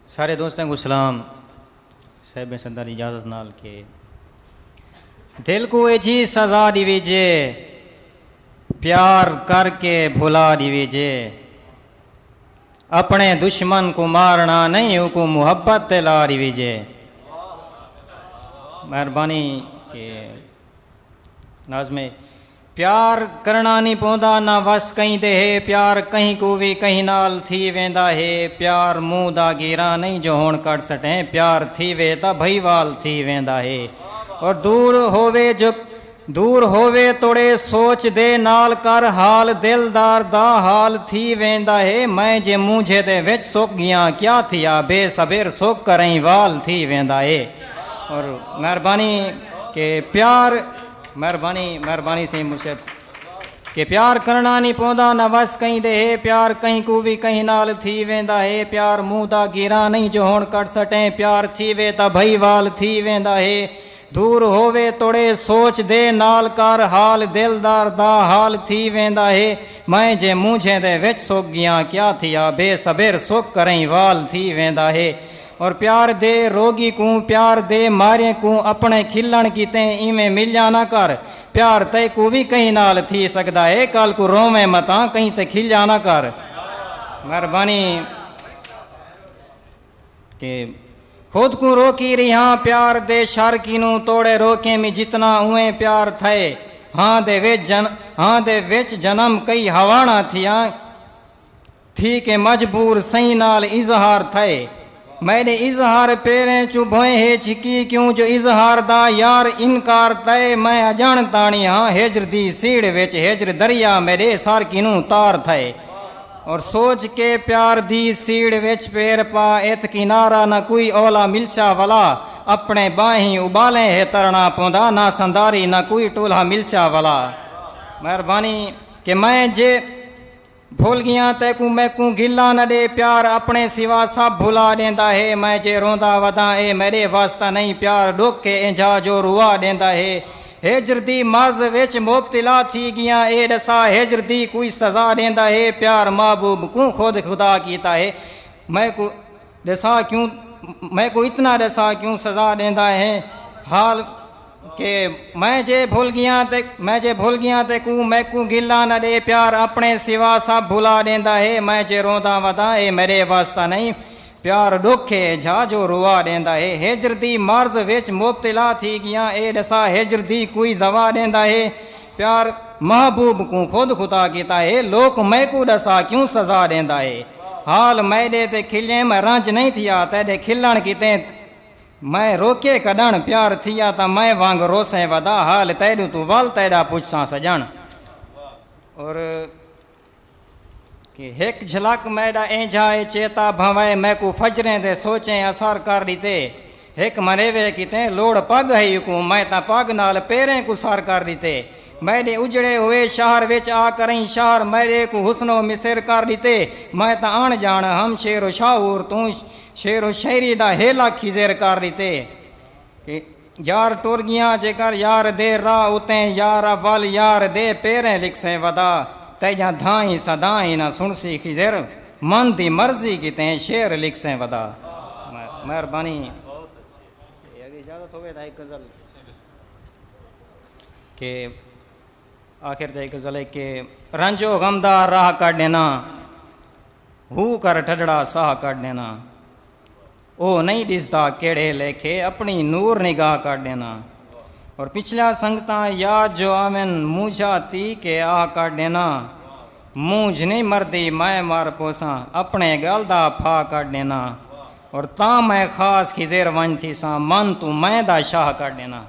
سارے دوستوں کو سلام صاحب صدر اجازت نال کے دل کو ایجی سزا دیویجے پیار کر کے بھلا دیویجے اپنے دشمن کو مارنا نہیں ان کو محبت لا دیویجے مہربانی کہ ناظم پیار کرنا نہیں پوندا نہ وس کہیں دے ہے پیار کہیں کو بھی کہیں نال تھی ویندا ہے پیار منہ دا گیرا نہیں جو ہون کٹ سٹیں پیار تھی وے تا بھائی وال تھی ویندا ہے اور دور ہووے توڑے سوچ دے نال کر حال دلدار دا حال تھی ویندا ہے میں جے مونجھے دے وچ سک گیاں کیا تھیا بے صبر سک کریں وال تھی ویندا ہے اور مہربانی کہ پیار مہربانی سے مرشد کہ پیار کرنا نہیں پوندا نہ وس کہیں دے ہے پیار کہیں کو بھی کہیں نال تھی ویندا ہے پیار منہ دا گیرا نہیں جو ہون کٹ سٹیں پیار تھی وے تا بھائی وال تھی ویندا ہے دور ہووے توڑے سوچ دے نال کر حال دلدار دا حال تھی ویندا ہے میں جے مونجھے دے وچ سک گیاں کیا تھیا بے صبر سک کریں وال تھی ویندا ہے اور پیار دے روگی کو پیار دے مارے کو اپنے کھلن کیتے ایویں ملیا نہ کر پیار تے کو بھی کہیں نال تھی سکدا ہے کل کو روویں متاں کہیں تے کھلیا نہ کر مہربانی کہ خود کو روکی رہاں پیار دے شر کینوں توڑے روکیں میں جتنا ہوئے پیار تھے ہاں دے وچ جنم کئی ہوانا تھیاں تھی کہ مجبور سہیں نال اظہار تھے میں نے اظہار پیریں چو بھوئیں ہے چھکی کیوں جو اظہار دا یار انکار تے میں اجان تانی ہاں ہجر دی سیڑ وچ ہجر دریا میرے سار کینوں تار تھے اور سوچ کے پیار دی سیڑ وچ پیر پا ایت کنارہ نہ کوئی اولا ملسا والا اپنے باہیں ابالیں ہے ترنا پوندا نہ سنداری نہ کوئی ٹولہ ملسا والا مہربانی کہ میں جے بھول گیاں تے کو میں کو گلا نہ دے پیار اپنے سوا سب بھلا دیندا ہے میں جے روندا ودا اے میرے واسطہ نہیں پیار ڈوک کے انجا جو روا دیندا ہے ہجر دی مرض وچ مبتلا تھی گیاں اے دسا ہجر دی کوئی سزا دیندا ہے پیار محبوب کو خود خدا کیتا ہے میں کو اتنا دسا کیوں سزا دیندا ہے حال کہ میں جے بھول گیاں تے کو میں کو گلا نہ دے پیار اپنے سوا سب بھلا دیندا ہے میں جے روندا ودا اے میرے واسطہ نہیں پیار ڈوکھے جھا جو روا دیندا ہے ہجر دی مرض وچ مبتلا تھی گیاں اے دسا ہجر دی کوئی دوا دیندا ہے پیار محبوب کو خود خدا کیتا ہے لوک میں کو دسا کیوں سزا دیندا ہے حال میں دے تے کھلیں میں رنج نہیں تھیا تے دے کھلن کیتے میں روکے کڈن پیار تھیا تا میں وانگ روسیں ودا حال تیڈو تو وال تیڈا پوچھساں سجن اور کہ ایک جھلک میڈا این جائے چیتا بھوائے میں کو فجریں دے سوچیں اثار کر دیتے ایک مریوے کیتے لوڑ پگ ہے کو میں تا پگ نال پیریں کو سار کر دیتے میرے اجڑے ہوئے شہر وچ آ کریں شہر میرے کو حسن و مسر کر دیتے میں تا آن جان ہم شیر و شاور تو شیر و شاعری دا ہیلا کھیزیر کر دیتے کہ یار ٹور گیاں جے کر یار دے راہ اتیں یار اول یار دے پیریں لکھسیں ودا تیجاں دھائیں صدائیں نہ سنسی کھیزیر من دی مرضی کی تیں شیر لکھسیں ودا مہربانی اجازت ہوئے دائی غزل کہ آخر جائے غزل ہے کہ رنج و غمدار راہ کٹ دینا ہو کر ٹھڈڑا ساہ کٹ دینا او نہیں ڈسدا کیڑے لیکھے اپنی نور نگاہ کر دینا اور پچھلا سنگتاں یاد جو آمن مونجھا تی کہ آہ کر دینا مونجھ نہیں مردی میں مار پوساں اپنے گل دا پھا کر دینا اور تاں میں خاص کھزیر ون تھی ساں من تو میں دا شاہ کر دینا